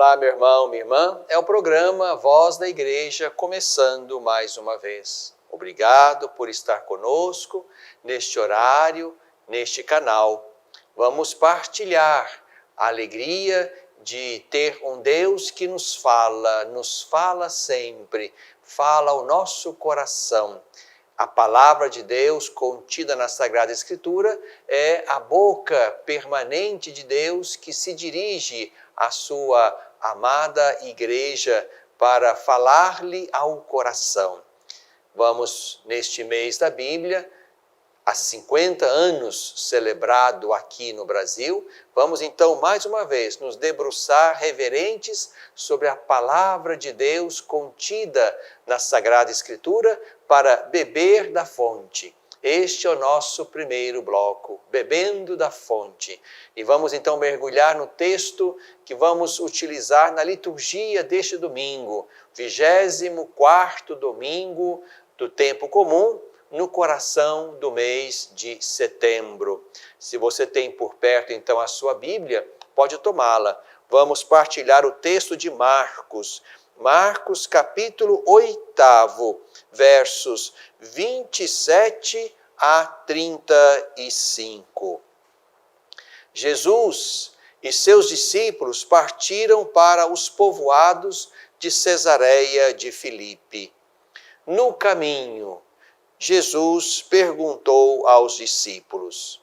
Olá, meu irmão, minha irmã. É o programa Voz da Igreja começando mais uma vez. Obrigado por estar conosco neste horário, neste canal. Vamos partilhar a alegria de ter um Deus que nos fala sempre, fala ao nosso coração. A palavra de Deus contida na Sagrada Escritura é a boca permanente de Deus que se dirige à sua amada igreja para falar-lhe ao coração. Vamos, neste mês da Bíblia, há 50 anos celebrado aqui no Brasil, vamos então mais uma vez nos debruçar reverentes sobre a palavra de Deus contida na Sagrada Escritura para beber da fonte. Este é o nosso primeiro bloco, Bebendo da Fonte. E vamos então mergulhar no texto que vamos utilizar na liturgia deste domingo, 24º domingo do tempo comum, no coração do mês de setembro. Se você tem por perto então a sua Bíblia, pode tomá-la. Vamos partilhar o texto de Marcos. Marcos capítulo 8, versos 27 a 35. Jesus e seus discípulos partiram para os povoados de Cesareia de Filipe. No caminho, Jesus perguntou aos discípulos: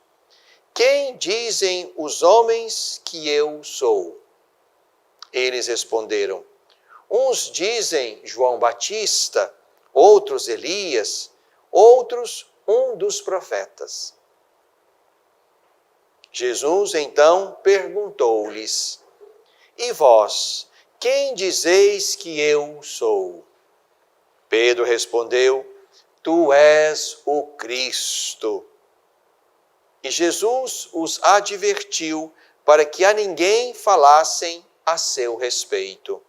quem dizem os homens que eu sou? Eles responderam: uns dizem João Batista, outros Elias, outros um dos profetas. Jesus então perguntou-lhes: e vós, quem dizeis que eu sou? Pedro respondeu: tu és o Cristo. E Jesus os advertiu para que a ninguém falassem a seu respeito.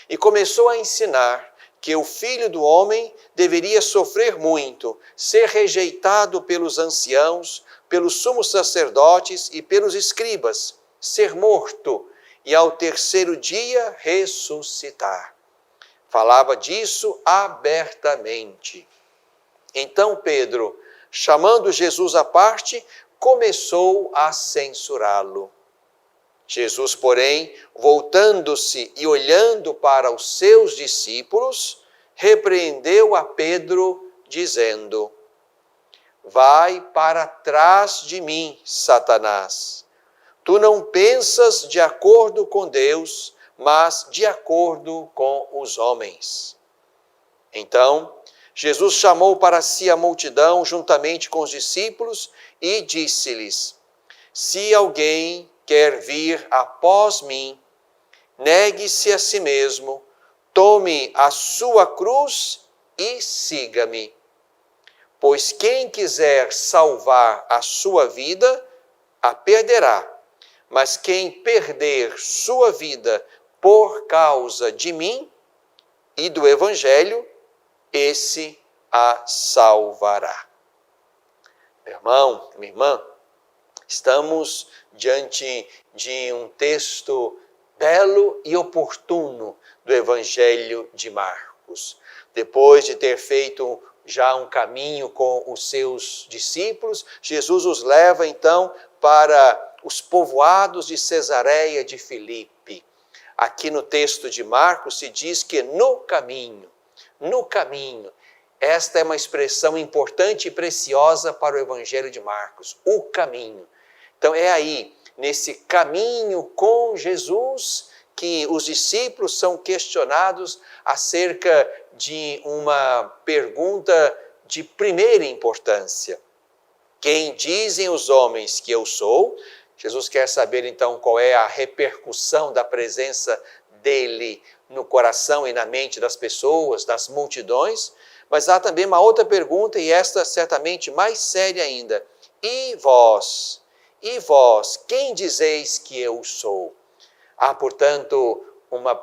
E começou a ensinar que o Filho do Homem deveria sofrer muito, ser rejeitado pelos anciãos, pelos sumos sacerdotes e pelos escribas, ser morto e ao terceiro dia ressuscitar. Falava disso abertamente. Então Pedro, chamando Jesus à parte, começou a censurá-lo. Jesus, porém, voltando-se e olhando para os seus discípulos, repreendeu a Pedro, dizendo: vai para trás de mim, Satanás. Tu não pensas de acordo com Deus, mas de acordo com os homens. Então, Jesus chamou para si a multidão juntamente com os discípulos e disse-lhes: se alguém quer vir após mim, negue-se a si mesmo, tome a sua cruz e siga-me. Pois quem quiser salvar a sua vida, a perderá. Mas quem perder sua vida por causa de mim e do Evangelho, esse a salvará. Meu irmão, minha irmã, estamos diante de um texto belo e oportuno do Evangelho de Marcos. Depois de ter feito já um caminho com os seus discípulos, Jesus os leva então para os povoados de Cesareia de Filipe. Aqui no texto de Marcos se diz que no caminho, esta é uma expressão importante e preciosa para o Evangelho de Marcos, o caminho. Então é aí, nesse caminho com Jesus, que os discípulos são questionados acerca de uma pergunta de primeira importância. Quem dizem os homens que eu sou? Jesus quer saber então qual é a repercussão da presença dele no coração e na mente das pessoas, das multidões. Mas há também uma outra pergunta, e esta certamente mais séria ainda. E vós? E vós, quem dizeis que eu sou? Há, portanto, uma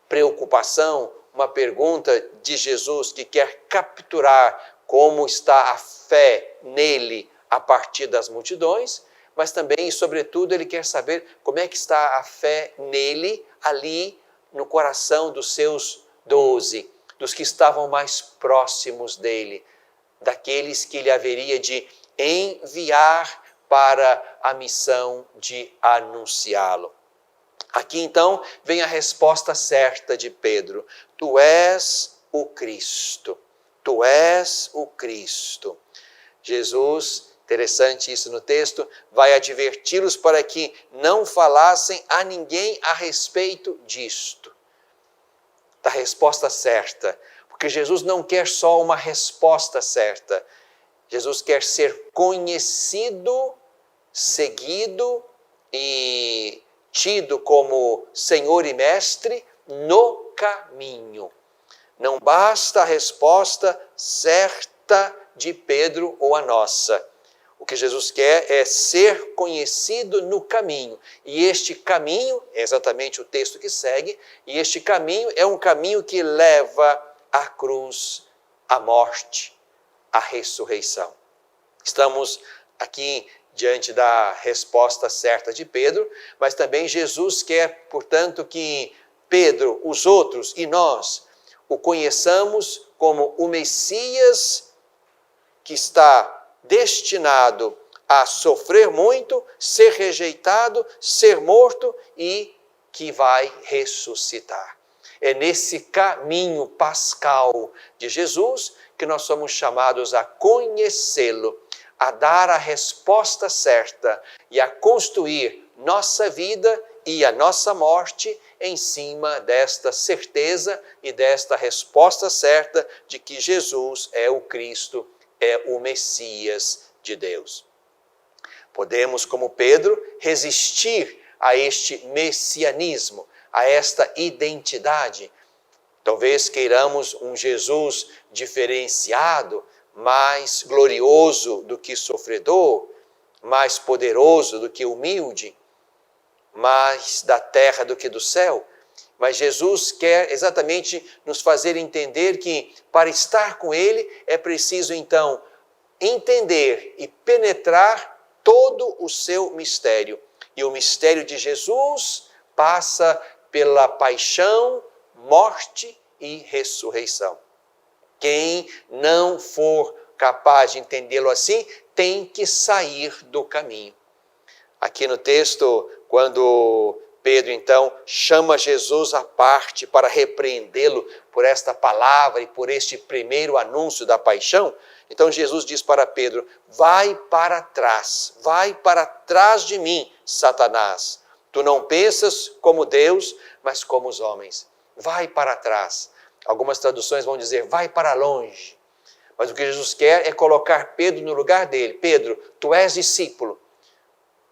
preocupação, uma pergunta de Jesus que quer capturar como está a fé nele a partir das multidões, mas também, e sobretudo, ele quer saber como é que está a fé nele ali no coração dos seus 12, dos que estavam mais próximos dele, daqueles que ele haveria de enviar para a missão de anunciá-lo. Aqui então vem a resposta certa de Pedro: tu és o Cristo, tu és o Cristo. Jesus, interessante isso no texto, vai adverti-los para que não falassem a ninguém a respeito disto, da resposta certa, porque Jesus não quer só uma resposta certa, Jesus quer ser conhecido, seguido e tido como Senhor e Mestre no caminho. Não basta a resposta certa de Pedro ou a nossa. O que Jesus quer é ser conhecido no caminho. E este caminho, é exatamente o texto que segue, e este caminho é um caminho que leva à cruz, à morte, à ressurreição. Estamos aqui diante da resposta certa de Pedro, mas também Jesus quer, portanto, que Pedro, os outros e nós o conheçamos como o Messias que está destinado a sofrer muito, ser rejeitado, ser morto e que vai ressuscitar. É nesse caminho pascal de Jesus que nós somos chamados a conhecê-lo, a dar a resposta certa e a construir nossa vida e a nossa morte em cima desta certeza e desta resposta certa de que Jesus é o Cristo, é o Messias de Deus. Podemos, como Pedro, resistir a este messianismo, a esta identidade. Talvez queiramos um Jesus diferenciado, mais glorioso do que sofredor, mais poderoso do que humilde, mais da terra do que do céu. Mas Jesus quer exatamente nos fazer entender que para estar com Ele é preciso então entender e penetrar todo o seu mistério. E o mistério de Jesus passa pela paixão, morte e ressurreição. Quem não for capaz de entendê-lo assim, tem que sair do caminho. Aqui no texto, quando Pedro então chama Jesus à parte para repreendê-lo por esta palavra e por este primeiro anúncio da paixão, então Jesus diz para Pedro: vai para trás de mim, Satanás. Tu não pensas como Deus, mas como os homens. Vai para trás. Algumas traduções vão dizer, vai para longe. Mas o que Jesus quer é colocar Pedro no lugar dele. Pedro, tu és discípulo.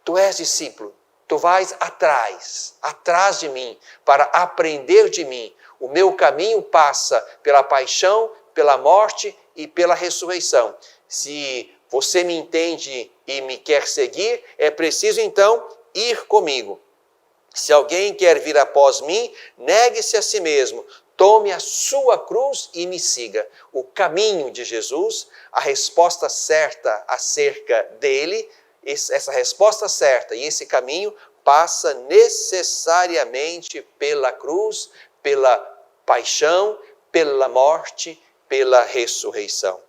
Tu és discípulo. Tu vais atrás de mim, para aprender de mim. O meu caminho passa pela paixão, pela morte e pela ressurreição. Se você me entende e me quer seguir, é preciso então ir comigo. Se alguém quer vir após mim, negue-se a si mesmo, tome a sua cruz e me siga. O caminho de Jesus, a resposta certa acerca dele, essa resposta certa e esse caminho passa necessariamente pela cruz, pela paixão, pela morte, pela ressurreição.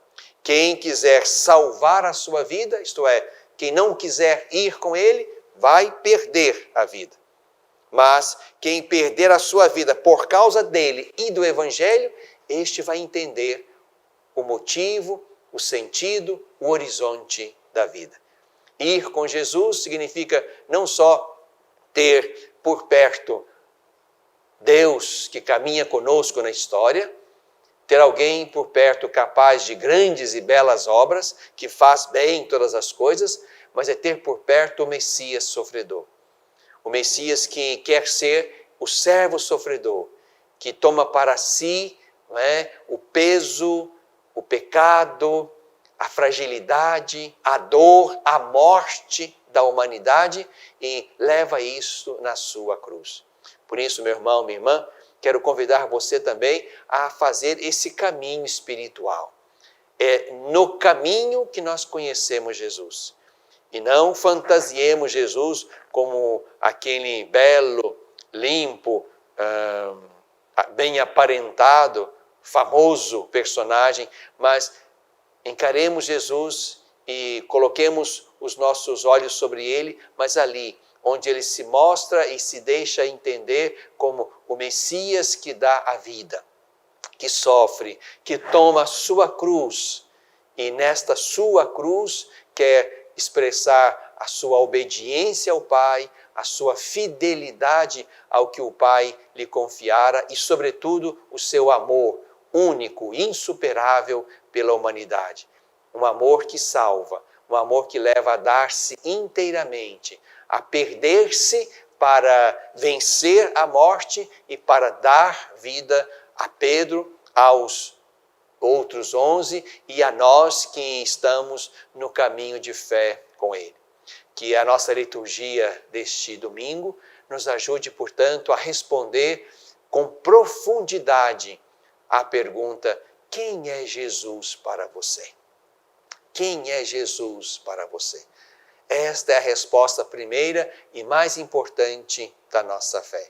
Quem quiser salvar a sua vida, isto é, quem não quiser ir com ele, vai perder a vida. Mas quem perder a sua vida por causa dele e do Evangelho, este vai entender o motivo, o sentido, o horizonte da vida. Ir com Jesus significa não só ter por perto Deus que caminha conosco na história, ter alguém por perto capaz de grandes e belas obras, que faz bem todas as coisas, mas é ter por perto o Messias sofredor. O Messias que quer ser o servo sofredor, que toma para si, o peso, o pecado, a fragilidade, a dor, a morte da humanidade e leva isso na sua cruz. Por isso, meu irmão, minha irmã, quero convidar você também a fazer esse caminho espiritual. É no caminho que nós conhecemos Jesus. E não fantasiemos Jesus como aquele belo, limpo, bem aparentado, famoso personagem, mas encaremos Jesus e coloquemos os nossos olhos sobre ele, mas ali, onde ele se mostra e se deixa entender como o Messias que dá a vida, que sofre, que toma a sua cruz, e nesta sua cruz quer expressar a sua obediência ao Pai, a sua fidelidade ao que o Pai lhe confiara e, sobretudo, o seu amor único, insuperável pela humanidade. Um amor que salva, um amor que leva a dar-se inteiramente, a perder-se para vencer a morte e para dar vida a Pedro, aos outros 11 e a nós que estamos no caminho de fé com ele. Que a nossa liturgia deste domingo nos ajude, portanto, a responder com profundidade à pergunta: quem é Jesus para você? Quem é Jesus para você? Esta é a resposta primeira e mais importante da nossa fé.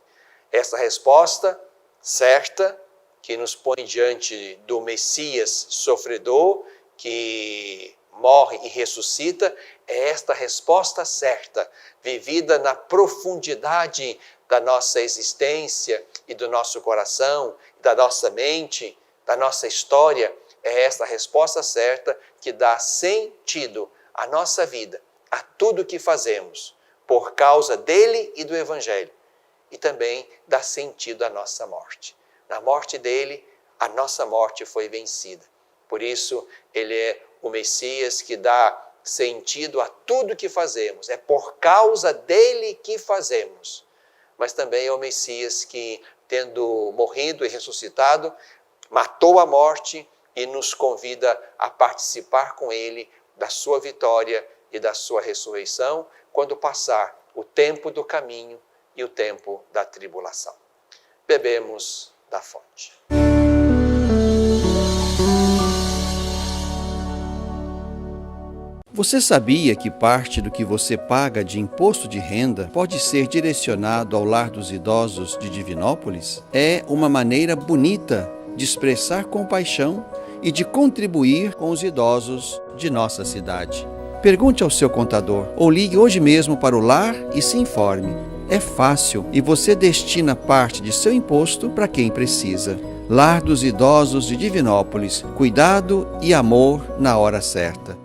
Essa resposta certa, que nos põe diante do Messias sofredor, que morre e ressuscita, é esta resposta certa, vivida na profundidade da nossa existência e do nosso coração, da nossa mente, da nossa história. É esta resposta certa que dá sentido à nossa vida, a tudo que fazemos, por causa dele e do Evangelho, e também dá sentido à nossa morte. Na morte dele, a nossa morte foi vencida. Por isso, ele é o Messias que dá sentido a tudo que fazemos. É por causa dele que fazemos. Mas também é o Messias que, tendo morrido e ressuscitado, matou a morte e nos convida a participar com ele da sua vitória e da sua ressurreição, quando passar o tempo do caminho e o tempo da tribulação. Bebemos da fonte. Você sabia que parte do que você paga de imposto de renda pode ser direcionado ao Lar dos Idosos de Divinópolis? É uma maneira bonita de expressar compaixão e de contribuir com os idosos de nossa cidade. Pergunte ao seu contador ou ligue hoje mesmo para o lar e se informe. É fácil e você destina parte de seu imposto para quem precisa. Lar dos Idosos de Divinópolis. Cuidado e amor na hora certa.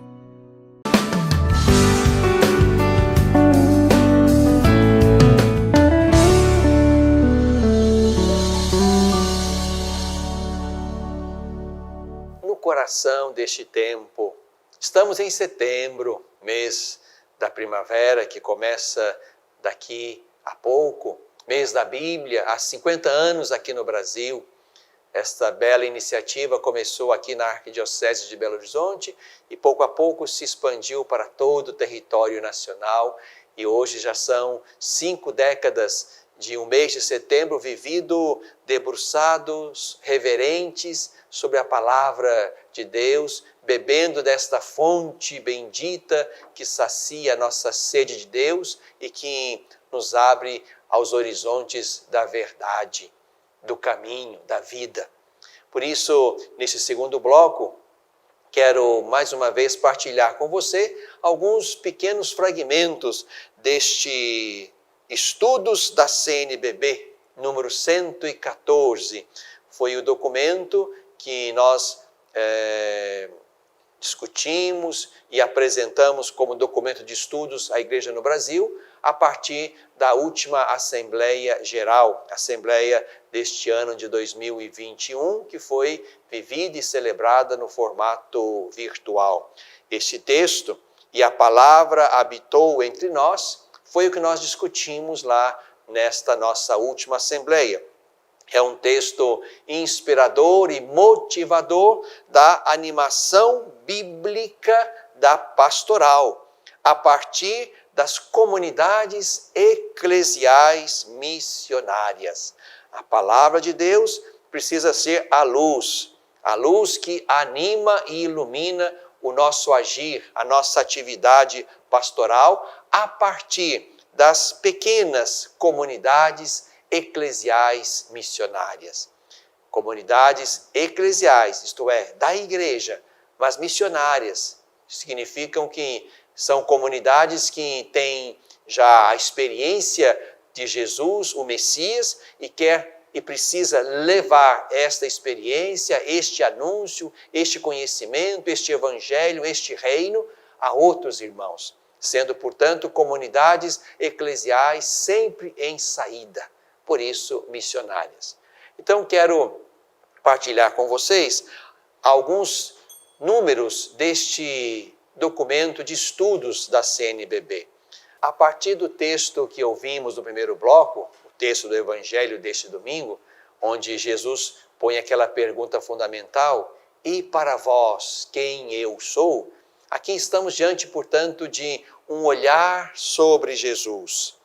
No coração deste tempo, estamos em setembro, mês da primavera, que começa daqui a pouco, mês da Bíblia, há 50 anos aqui no Brasil. Esta bela iniciativa começou aqui na Arquidiocese de Belo Horizonte e pouco a pouco se expandiu para todo o território nacional, e hoje já são 5 décadas de um mês de setembro vivido debruçados, reverentes sobre a palavra de Deus, bebendo desta fonte bendita que sacia a nossa sede de Deus e que nos abre aos horizontes da verdade, do caminho, da vida. Por isso, nesse segundo bloco, quero mais uma vez partilhar com você alguns pequenos fragmentos deste Estudos da CNBB, número 114. Foi o documento que nós discutimos e apresentamos como documento de estudos à Igreja no Brasil, a partir da última Assembleia Geral, Assembleia deste ano de 2021, que foi vivida e celebrada no formato virtual. Este texto, "E a palavra habitou entre nós", foi o que nós discutimos lá nesta nossa última Assembleia. É um texto inspirador e motivador da animação bíblica da pastoral, a partir das comunidades eclesiais missionárias. A palavra de Deus precisa ser a luz que anima e ilumina o nosso agir, a nossa atividade pastoral, a partir das pequenas comunidades eclesiais missionárias. Comunidades eclesiais, isto é, da igreja, mas missionárias, significam que são comunidades que têm já a experiência de Jesus, o Messias, e precisa levar esta experiência, este anúncio, este conhecimento, este evangelho, este reino a outros irmãos, sendo, portanto, comunidades eclesiais sempre em saída, por isso missionárias. Então, quero partilhar com vocês alguns números deste documento de estudos da CNBB. A partir do texto que ouvimos no primeiro bloco, o texto do Evangelho deste domingo, onde Jesus põe aquela pergunta fundamental: e para vós, quem eu sou? Aqui estamos diante, portanto, de um olhar sobre Jesus,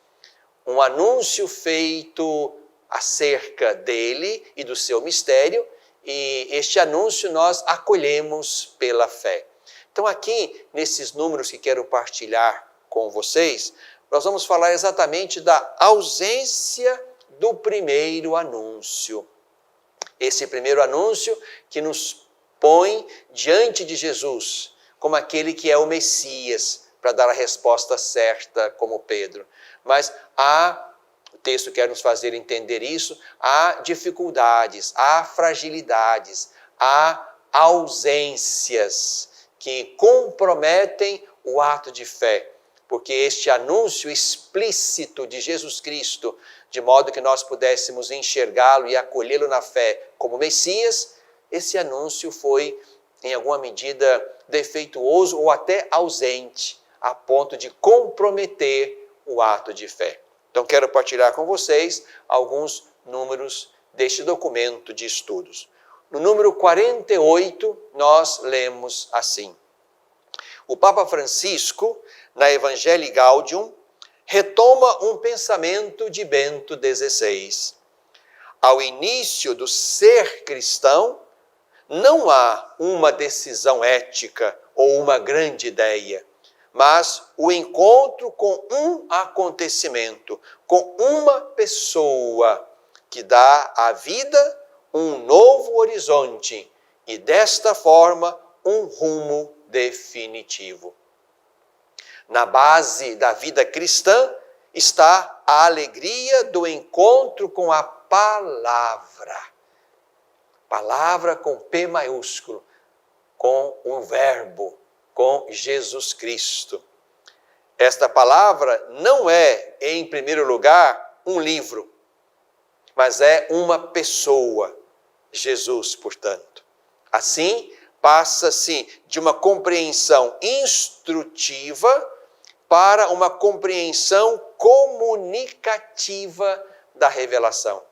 um anúncio feito acerca dele e do seu mistério, e este anúncio nós acolhemos pela fé. Então aqui, nesses números que quero partilhar com vocês, nós vamos falar exatamente da ausência do primeiro anúncio. Esse primeiro anúncio que nos põe diante de Jesus, como aquele que é o Messias, para dar a resposta certa, como Pedro. Mas o texto quer nos fazer entender isso, há dificuldades, há fragilidades, há ausências que comprometem o ato de fé, porque este anúncio explícito de Jesus Cristo, de modo que nós pudéssemos enxergá-lo e acolhê-lo na fé como Messias, esse anúncio foi, em alguma medida, defeituoso ou até ausente, a ponto de comprometer o ato de fé. Então, quero partilhar com vocês alguns números deste documento de estudos. No número 48, nós lemos assim: o Papa Francisco, na Evangelii Gaudium, retoma um pensamento de Bento XVI. Ao início do ser cristão, não há uma decisão ética ou uma grande ideia, mas o encontro com um acontecimento, com uma pessoa que dá à vida um novo horizonte e, desta forma, um rumo definitivo. Na base da vida cristã está a alegria do encontro com a palavra. Palavra com P maiúsculo, com o Verbo, com Jesus Cristo. Esta palavra não é, em primeiro lugar, um livro, mas é uma pessoa, Jesus, portanto. Assim, passa-se de uma compreensão instrutiva para uma compreensão comunicativa da revelação.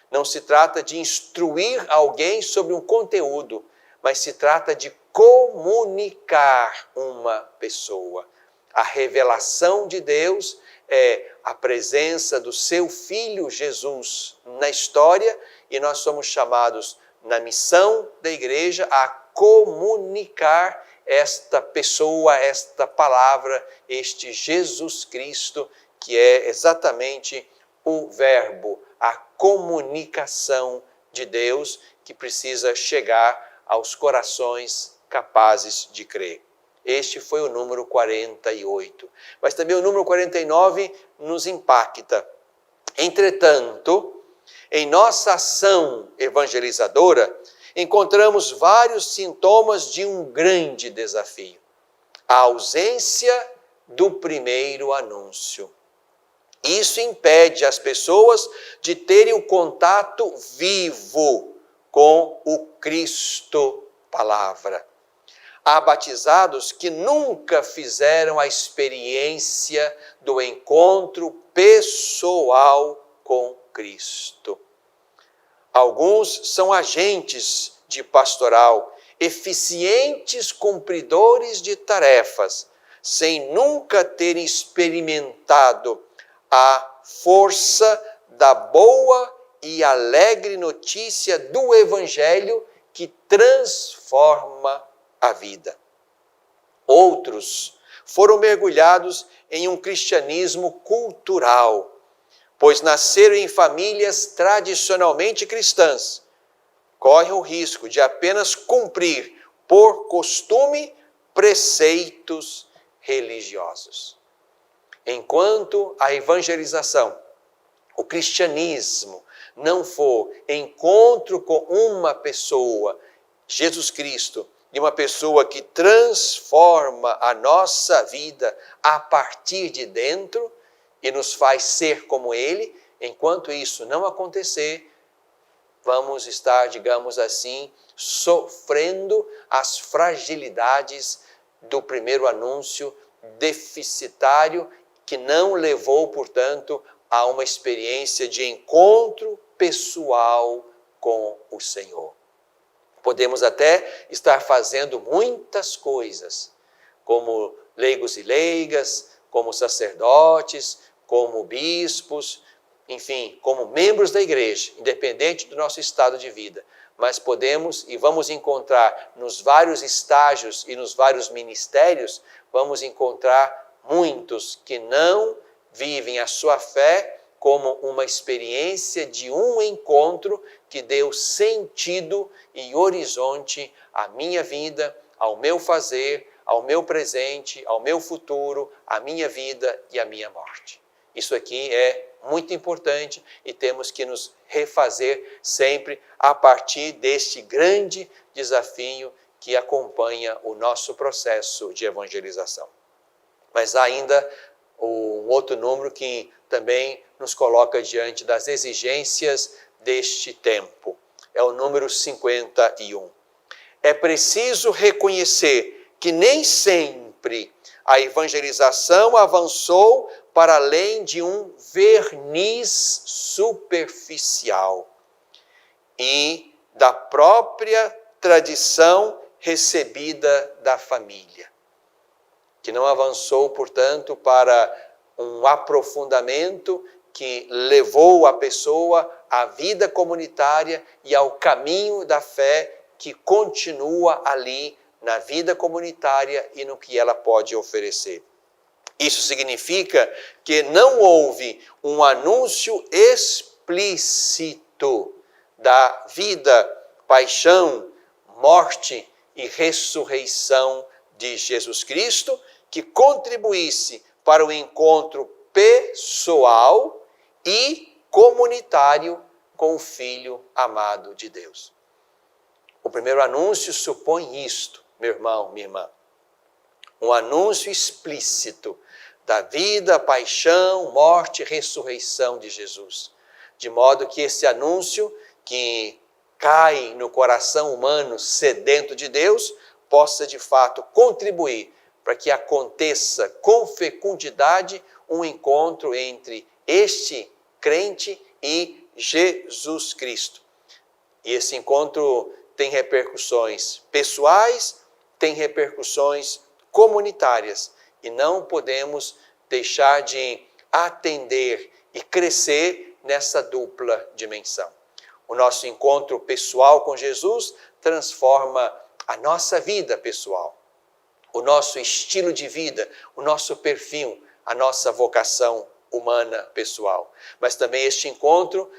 Não se trata de instruir alguém sobre um conteúdo, mas se trata de comunicar uma pessoa. A revelação de Deus é a presença do seu Filho Jesus na história, e nós somos chamados na missão da igreja a comunicar esta pessoa, esta palavra, este Jesus Cristo, que é exatamente o Verbo, a comunicação de Deus que precisa chegar aos corações capazes de crer. Este foi o número 48. Mas também o número 49 nos impacta. Entretanto, em nossa ação evangelizadora, encontramos vários sintomas de um grande desafio: a ausência do primeiro anúncio. Isso impede as pessoas de terem o contato vivo com o Cristo Palavra. Há batizados que nunca fizeram a experiência do encontro pessoal com Cristo. Alguns são agentes de pastoral, eficientes cumpridores de tarefas, sem nunca terem experimentado a força da boa e alegre notícia do Evangelho que transforma a vida. Outros foram mergulhados em um cristianismo cultural, pois nasceram em famílias tradicionalmente cristãs, correm o risco de apenas cumprir por costume preceitos religiosos. Enquanto a evangelização, o cristianismo, não for encontro com uma pessoa, Jesus Cristo, de uma pessoa que transforma a nossa vida a partir de dentro e nos faz ser como Ele, enquanto isso não acontecer, vamos estar, digamos assim, sofrendo as fragilidades do primeiro anúncio deficitário que não levou, portanto, a uma experiência de encontro pessoal com o Senhor. Podemos até estar fazendo muitas coisas, como leigos e leigas, como sacerdotes, como bispos, enfim, como membros da igreja, independente do nosso estado de vida. Mas podemos e vamos encontrar nos vários estágios e nos vários ministérios, vamos encontrar muitos que não vivem a sua fé como uma experiência de um encontro que deu sentido e horizonte à minha vida, ao meu fazer, ao meu presente, ao meu futuro, à minha vida e à minha morte. Isso aqui é muito importante e temos que nos refazer sempre a partir deste grande desafio que acompanha o nosso processo de evangelização. Mas há ainda um outro número que também nos coloca diante das exigências deste tempo. É o número 51. É preciso reconhecer que nem sempre a evangelização avançou para além de um verniz superficial e da própria tradição recebida da família, que não avançou, portanto, para um aprofundamento que levou a pessoa à vida comunitária e ao caminho da fé que continua ali na vida comunitária e no que ela pode oferecer. Isso significa que não houve um anúncio explícito da vida, paixão, morte e ressurreição de Jesus Cristo que contribuísse para o encontro pessoal e comunitário com o Filho amado de Deus. O primeiro anúncio supõe isto, meu irmão, minha irmã. Um anúncio explícito da vida, paixão, morte e ressurreição de Jesus. De modo que esse anúncio que cai no coração humano sedento de Deus possa de fato contribuir para que aconteça com fecundidade um encontro entre este crente e Jesus Cristo. E esse encontro tem repercussões pessoais, tem repercussões comunitárias. E não podemos deixar de atender e crescer nessa dupla dimensão. O nosso encontro pessoal com Jesus transforma a nossa vida pessoal, o nosso estilo de vida, o nosso perfil, a nossa vocação humana pessoal. Mas também este encontro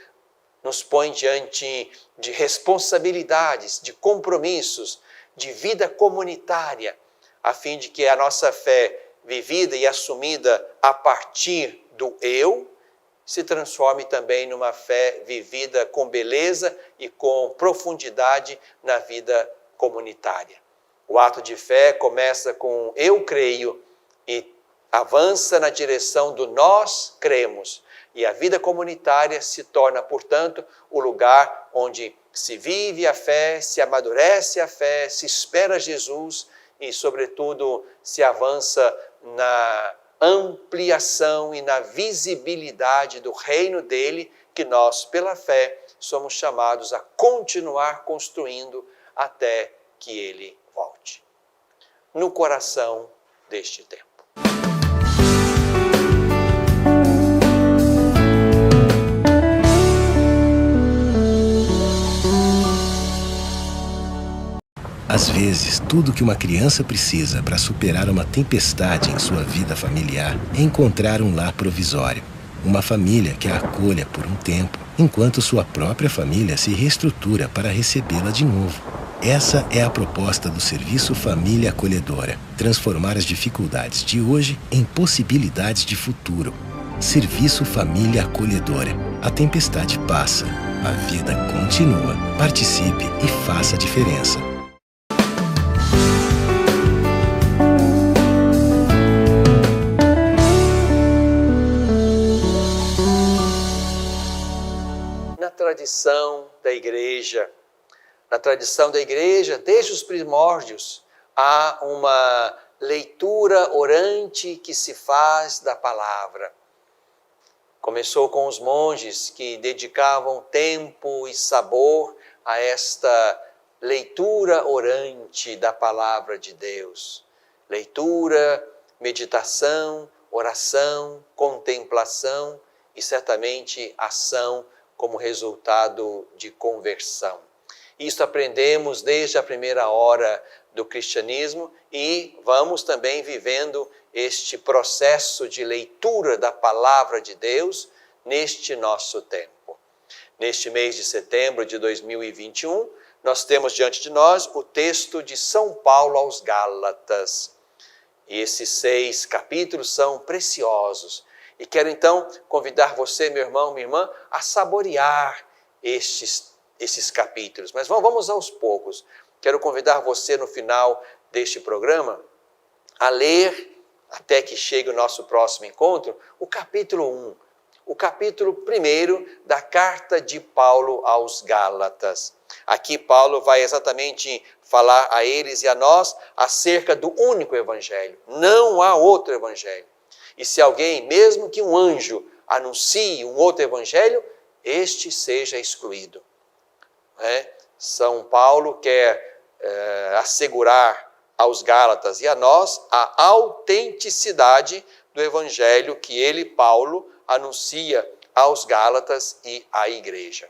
nos põe diante de responsabilidades, de compromissos, de vida comunitária, a fim de que a nossa fé vivida e assumida a partir do eu se transforme também numa fé vivida com beleza e com profundidade na vida comunitária. O ato de fé começa com eu creio e avança na direção do nós cremos. E a vida comunitária se torna, portanto, o lugar onde se vive a fé, se amadurece a fé, se espera Jesus e, sobretudo, se avança na ampliação e na visibilidade do reino dele, que nós, pela fé, somos chamados a continuar construindo até que ele volte. No coração deste tempo. Às vezes, tudo que uma criança precisa para superar uma tempestade em sua vida familiar é encontrar um lar provisório. uma família que a acolha por um tempo, enquanto sua própria família se reestrutura para recebê-la de novo. Essa é a proposta do Serviço Família Acolhedora: transformar as dificuldades de hoje em possibilidades de futuro. Serviço Família Acolhedora. A tempestade passa, a vida continua. Participe e faça a diferença. Na tradição da igreja, desde os primórdios, há uma leitura orante que se faz da palavra. Começou com os monges que dedicavam tempo e sabor a esta leitura orante da palavra de Deus. Leitura, meditação, oração, contemplação e certamente ação como resultado de conversão. Isso aprendemos desde a primeira hora do cristianismo e vamos também vivendo este processo de leitura da palavra de Deus neste nosso tempo. Neste mês de setembro de 2021, nós temos diante de nós o texto de São Paulo aos Gálatas. E esses 6 capítulos são preciosos. E quero então convidar você, meu irmão, minha irmã, a saborear esses capítulos. Mas vamos aos poucos. Quero convidar você no final deste programa a ler, até que chegue o nosso próximo encontro, o capítulo 1. O capítulo 1 da carta de Paulo aos Gálatas. Aqui Paulo vai exatamente falar a eles e a nós acerca do único evangelho. Não há outro evangelho. E se alguém, mesmo que um anjo, anuncie um outro evangelho, este seja excluído. São Paulo quer assegurar aos Gálatas e a nós a autenticidade do evangelho que ele, Paulo, anuncia aos Gálatas e à igreja.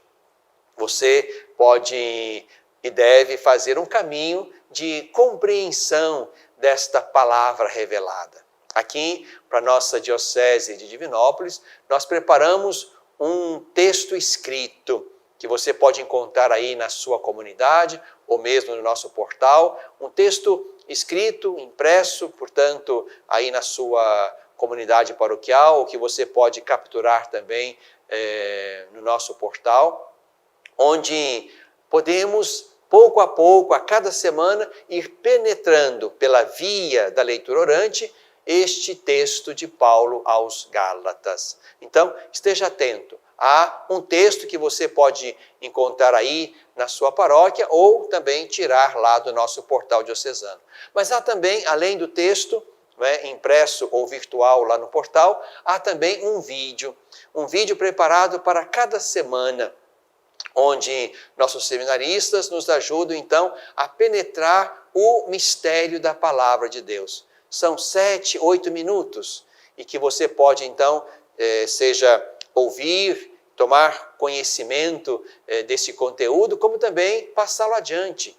Você pode e deve fazer um caminho de compreensão desta palavra revelada. Aqui, para a nossa Diocese de Divinópolis, nós preparamos um texto escrito que você pode encontrar aí na sua comunidade ou mesmo no nosso portal, um texto escrito, impresso, portanto, aí na sua comunidade paroquial, que você pode capturar também no nosso portal, onde podemos, pouco a pouco, a cada semana, ir penetrando pela via da leitura orante este texto de Paulo aos Gálatas. Então, esteja atento. Há um texto que você pode encontrar aí na sua paróquia ou também tirar lá do nosso portal diocesano. Mas há também, além do texto, impresso ou virtual lá no portal, há também um vídeo preparado para cada semana, onde nossos seminaristas nos ajudam então a penetrar o mistério da palavra de Deus. São 7, 8 minutos e que você pode então, seja ouvir, tomar conhecimento desse conteúdo, como também passá-lo adiante.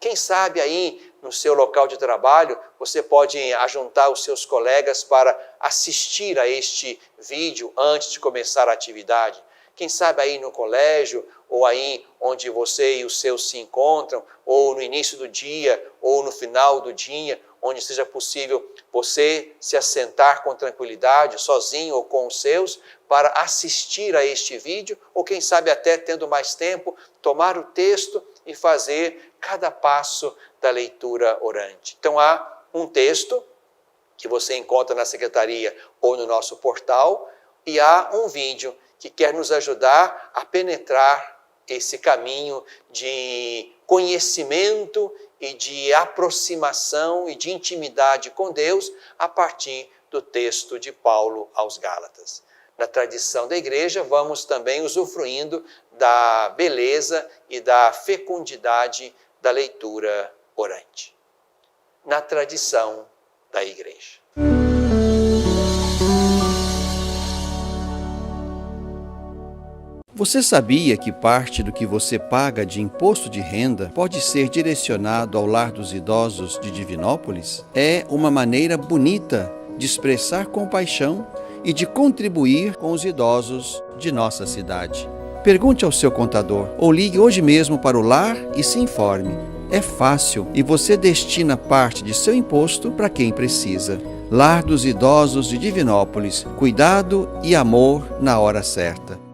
Quem sabe aí no seu local de trabalho você pode ajuntar os seus colegas para assistir a este vídeo antes de começar a atividade. Quem sabe aí no colégio, ou aí onde você e os seus se encontram, ou no início do dia, ou no final do dia, onde seja possível você se assentar com tranquilidade, sozinho ou com os seus, para assistir a este vídeo, ou quem sabe até tendo mais tempo, tomar o texto e fazer cada passo da leitura orante. Então há um texto que você encontra na secretaria ou no nosso portal, e há um vídeo que quer nos ajudar a penetrar esse caminho de conhecimento e de aproximação e de intimidade com Deus a partir do texto de Paulo aos Gálatas. Na tradição da igreja, vamos também usufruindo da beleza e da fecundidade da leitura orante. Na tradição da igreja. Você sabia que parte do que você paga de imposto de renda pode ser direcionado ao Lar dos Idosos de Divinópolis? É uma maneira bonita de expressar compaixão e de contribuir com os idosos de nossa cidade. Pergunte ao seu contador ou ligue hoje mesmo para o lar e se informe. É fácil e você destina parte de seu imposto para quem precisa. Lar dos Idosos de Divinópolis. Cuidado e amor na hora certa.